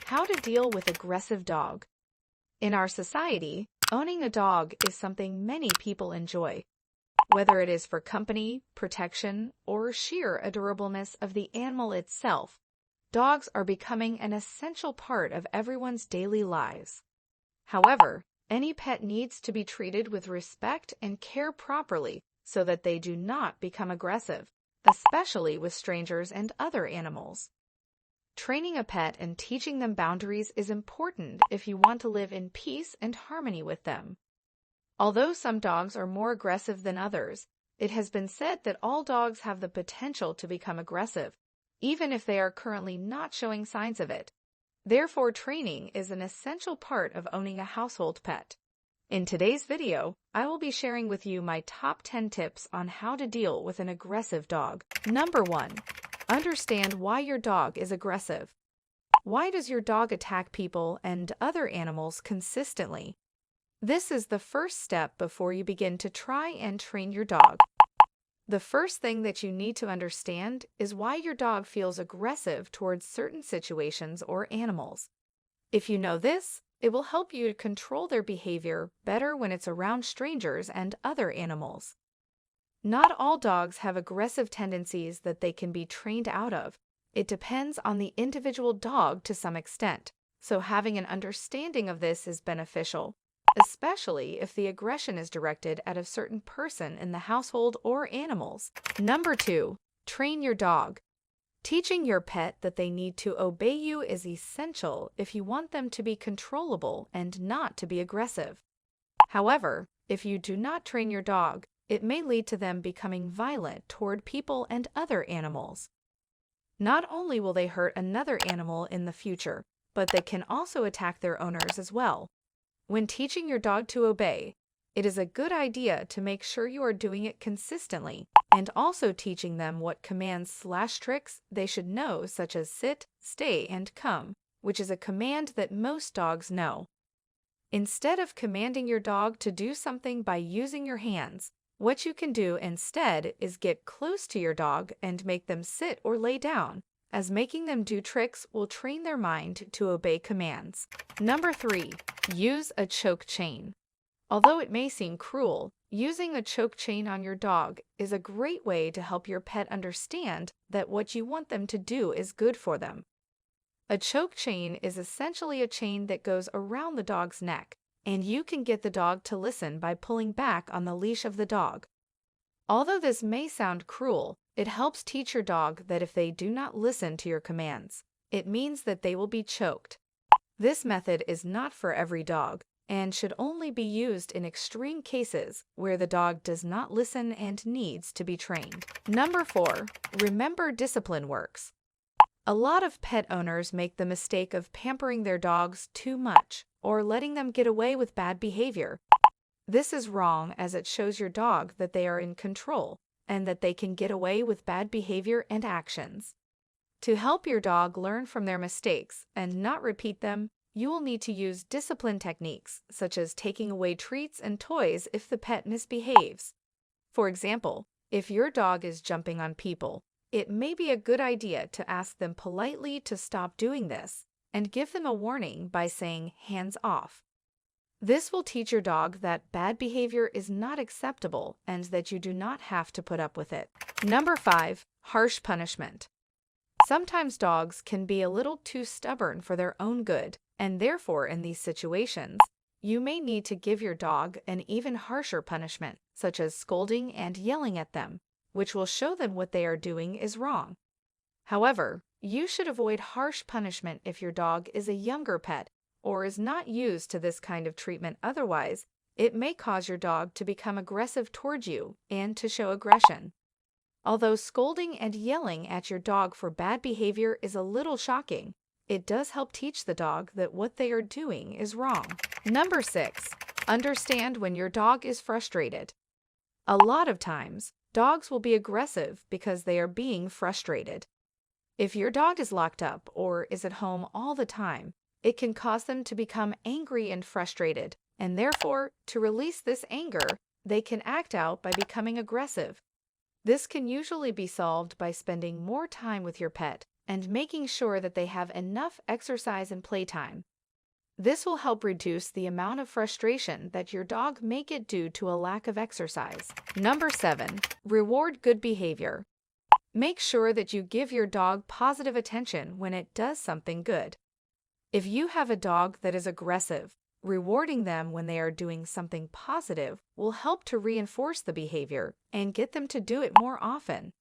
How to deal with aggressive dog. In our society, owning a dog is something many people enjoy. Whether it is for company, protection, or sheer adorableness of the animal itself, dogs are becoming an essential part of everyone's daily lives. However, any pet needs to be treated with respect and care properly so that they do not become aggressive, especially with strangers and other animals. Training a pet and teaching them boundaries is important if you want to live in peace and harmony with them. Although some dogs are more aggressive than others, it has been said that all dogs have the potential to become aggressive, even if they are currently not showing signs of it. Therefore, training is an essential part of owning a household pet. In today's video, I will be sharing with you my top 10 tips on how to deal with an aggressive dog. Number 1. Understand why your dog is aggressive. Why does your dog attack people and other animals consistently? This is the first step before you begin to try and train your dog. The first thing that you need to understand is why your dog feels aggressive towards certain situations or animals. If you know this, it will help you to control their behavior better when it's around strangers and other animals. Not all dogs have aggressive tendencies that they can be trained out of. It depends on the individual dog to some extent, so having an understanding of this is beneficial, especially if the aggression is directed at a certain person in the household or animals. Number 2. Train your dog. Teaching your pet that they need to obey you is essential if you want them to be controllable and not to be aggressive. However, if you do not train your dog, it may lead to them becoming violent toward people and other animals. Not only will they hurt another animal in the future, but they can also attack their owners as well. When teaching your dog to obey, it is a good idea to make sure you are doing it consistently and also teaching them what commands/tricks they should know, such as sit, stay, and come, which is a command that most dogs know. Instead of commanding your dog to do something by using your hands, what you can do instead is get close to your dog and make them sit or lay down, as making them do tricks will train their mind to obey commands. Number 3. Use a choke chain. Although it may seem cruel, using a choke chain on your dog is a great way to help your pet understand that what you want them to do is good for them. A choke chain is essentially a chain that goes around the dog's neck, and you can get the dog to listen by pulling back on the leash of the dog. Although this may sound cruel, it helps teach your dog that if they do not listen to your commands, it means that they will be choked. This method is not for every dog and should only be used in extreme cases where the dog does not listen and needs to be trained. Number 4. Remember discipline works. A lot of pet owners make the mistake of pampering their dogs too much or letting them get away with bad behavior. This is wrong, as it shows your dog that they are in control and that they can get away with bad behavior and actions. To help your dog learn from their mistakes and not repeat them, you will need to use discipline techniques such as taking away treats and toys if the pet misbehaves. For example, if your dog is jumping on people, it may be a good idea to ask them politely to stop doing this and give them a warning by saying "hands off." This will teach your dog that bad behavior is not acceptable and that you do not have to put up with it. Number 5. Harsh punishment. Sometimes dogs can be a little too stubborn for their own good, and therefore in these situations, you may need to give your dog an even harsher punishment, such as scolding and yelling at them, which will show them what they are doing is wrong. However, you should avoid harsh punishment if your dog is a younger pet or is not used to this kind of treatment. Otherwise, it may cause your dog to become aggressive towards you and to show aggression. Although scolding and yelling at your dog for bad behavior is a little shocking, it does help teach the dog that what they are doing is wrong. Number 6. Understand when your dog is frustrated. A lot of times, dogs will be aggressive because they are being frustrated. If your dog is locked up or is at home all the time, it can cause them to become angry and frustrated, and therefore, to release this anger, they can act out by becoming aggressive. This can usually be solved by spending more time with your pet and making sure that they have enough exercise and playtime. This will help reduce the amount of frustration that your dog may get due to a lack of exercise. Number 7. Reward good behavior. Make sure that you give your dog positive attention when it does something good. If you have a dog that is aggressive, rewarding them when they are doing something positive will help to reinforce the behavior and get them to do it more often.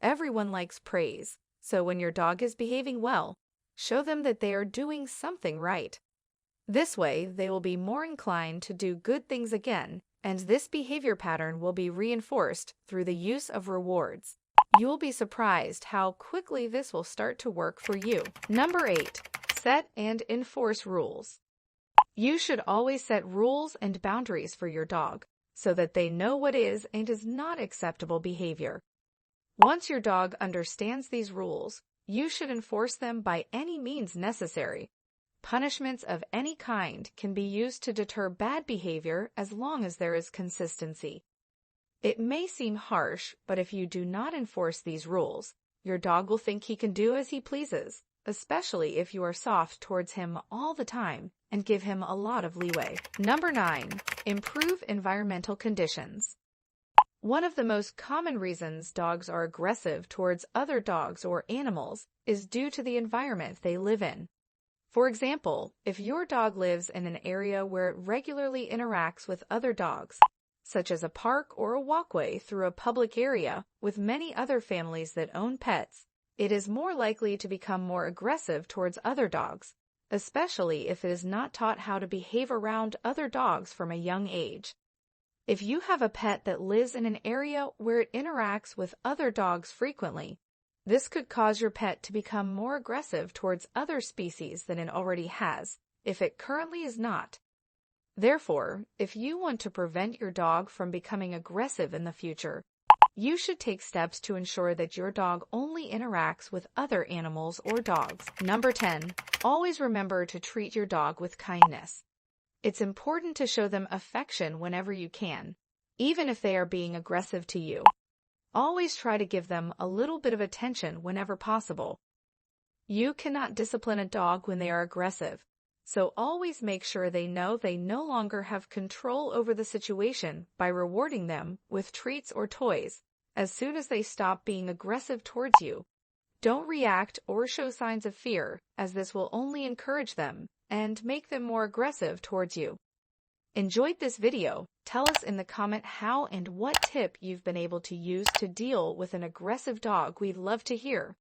Everyone likes praise, so when your dog is behaving well, show them that they are doing something right. This way, they will be more inclined to do good things again, and this behavior pattern will be reinforced through the use of rewards. You will be surprised how quickly this will start to work for you. Number 8. Set and enforce rules. You should always set rules and boundaries for your dog so that they know what is and is not acceptable behavior. Once your dog understands these rules, you should enforce them by any means necessary. Punishments of any kind can be used to deter bad behavior as long as there is consistency. It may seem harsh, but if you do not enforce these rules, your dog will think he can do as he pleases, especially if you are soft towards him all the time and give him a lot of leeway. Number 9. Improve environmental conditions. One of the most common reasons dogs are aggressive towards other dogs or animals is due to the environment they live in. For example, if your dog lives in an area where it regularly interacts with other dogs, such as a park or a walkway through a public area with many other families that own pets, it is more likely to become more aggressive towards other dogs, especially if it is not taught how to behave around other dogs from a young age. If you have a pet that lives in an area where it interacts with other dogs frequently, this could cause your pet to become more aggressive towards other species than it already has, if it currently is not. Therefore, if you want to prevent your dog from becoming aggressive in the future, you should take steps to ensure that your dog only interacts with other animals or dogs. Number 10. Always remember to treat your dog with kindness. It's important to show them affection whenever you can, even if they are being aggressive to you. Always try to give them a little bit of attention whenever possible. You cannot discipline a dog when they are aggressive, so always make sure they know they no longer have control over the situation by rewarding them with treats or toys as soon as they stop being aggressive towards you. Don't react or show signs of fear, as this will only encourage them and make them more aggressive towards you. Enjoyed this video? Tell us in the comment how and what tip you've been able to use to deal with an aggressive dog. We'd love to hear.